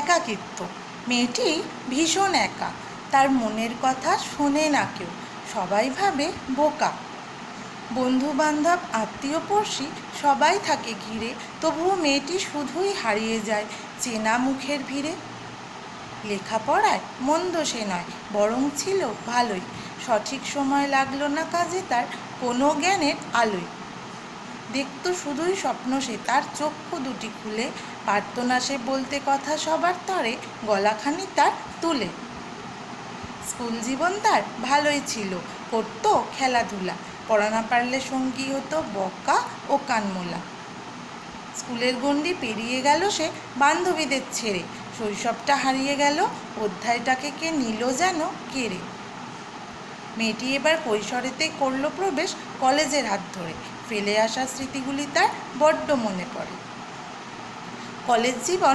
একাকিত্ব। মেয়েটি ভীষণ একা, তার মনের কথা শোনে না কেউ, সবাই ভাবে বোকা। বন্ধু বান্ধব আত্মীয় পড়শি সবাই থাকে ঘিরে, তবুও মেয়েটি শুধুই হারিয়ে যায় চেনা মুখের ভিড়ে। লেখাপড়ায় মন্দ সে নয়, বরং ছিল ভালোই, সঠিক সময় লাগলো না কাজে তার কোনো জ্ঞানের আলোয়। দেখতো শুধুই স্বপ্ন সে, তার চক্ষু দুটি খুলে পারত না সে বলতে কথা সবার তরে, গলাখানি তার তুলে। স্কুল জীবন তার ভালোই ছিল, করতো খেলাধুলা, পড়া না পারলে সঙ্গী হতো বকা ও কানমোলা। স্কুলের গণ্ডি পেরিয়ে গেল সে বান্ধবীদের ছেড়ে, শৈশবটা হারিয়ে গেল, অধ্যায়টাকে কে নিল যেন কেড়ে। মেয়েটি এবার কৈশোরেতে করলো প্রবেশ কলেজের হাত ধরে, ফেলে আসা স্মৃতিগুলি তার বড্ড মনে পড়ে। কলেজ জীবন